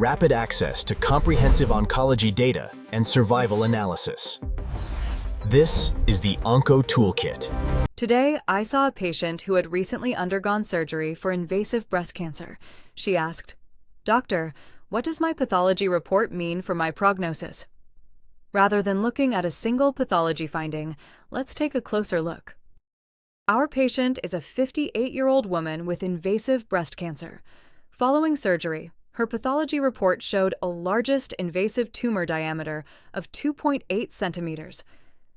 rapid access to comprehensive oncology data and survival analysis. This is the OncoToolkit. Today, I saw a patient who had recently undergone surgery for invasive breast cancer. She asked, "Doctor, what does my pathology report mean for my prognosis?" Rather than looking at a single pathology finding, let's take a closer look. Our patient is a 58-year-old woman with invasive breast cancer. Following surgery, her pathology report showed a largest invasive tumor diameter of 2.8 centimeters.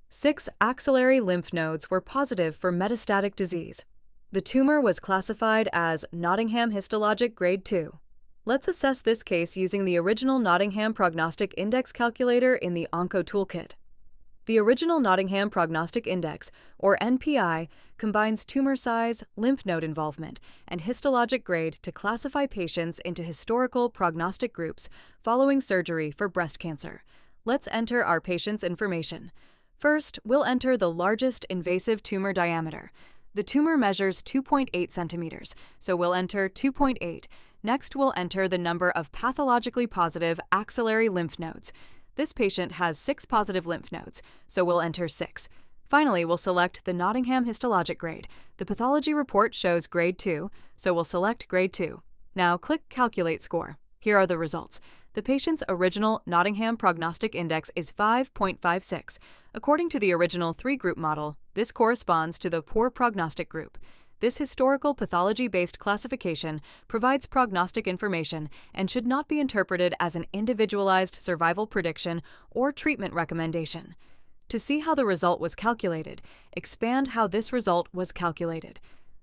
6 axillary lymph nodes were positive for metastatic disease. The tumor was classified as Nottingham Histologic Grade 2. Let's assess this case using the original Nottingham Prognostic Index calculator in the OncoToolkit. The original Nottingham Prognostic Index, or NPI, combines tumor size, lymph node involvement, and histologic grade to classify patients into historical prognostic groups following surgery for breast cancer. Let's enter our patient's information. First, we'll enter the largest invasive tumor diameter. The tumor measures 2.8 centimeters, so we'll enter 2.8. Next, we'll enter the number of pathologically positive axillary lymph nodes. This patient has 6 positive lymph nodes, so we'll enter 6. Finally, we'll select the Nottingham Histologic grade. The pathology report shows grade 2, so we'll select grade 2. Now click Calculate Score. Here are the results. The patient's original Nottingham Prognostic Index is 5.56. According to the original 3-group model, this corresponds to the poor prognostic group. This historical pathology-based classification provides prognostic information and should not be interpreted as an individualized survival prediction or treatment recommendation. To see how the result was calculated, expand how this result was calculated.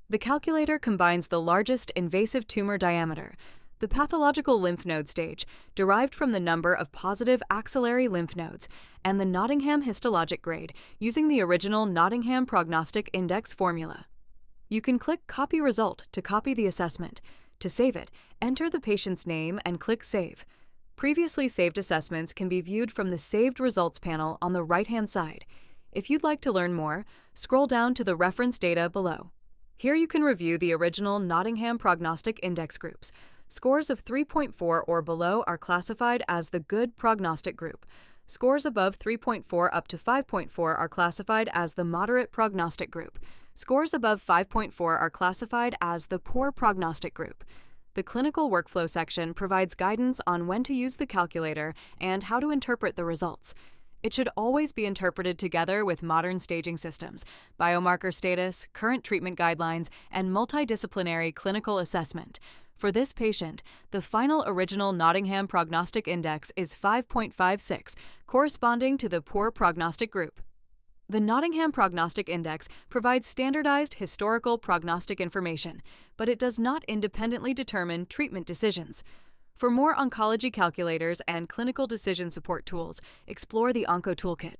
The calculator combines the largest invasive tumor diameter, the pathological lymph node stage, derived from the number of positive axillary lymph nodes, and the Nottingham Histologic grade using the original Nottingham Prognostic Index formula. You can click Copy Result to copy the assessment. To save it, enter the patient's name and click Save. Previously saved assessments can be viewed from the Saved Results panel on the right-hand side. If you'd like to learn more, scroll down to the reference data below. Here you can review the original Nottingham Prognostic Index groups. Scores of 3.4 or below are classified as the good prognostic group. Scores above 3.4 up to 5.4 are classified as the moderate prognostic group. Scores above 5.4 are classified as the poor prognostic group. The clinical workflow section provides guidance on when to use the calculator and how to interpret the results. It should always be interpreted together with modern staging systems, biomarker status, current treatment guidelines, and multidisciplinary clinical assessment. For this patient, the final original Nottingham Prognostic Index is 5.56, corresponding to the poor prognostic group. The Nottingham Prognostic Index provides standardized historical prognostic information, but it does not independently determine treatment decisions. For more oncology calculators and clinical decision support tools, explore the OncoToolkit.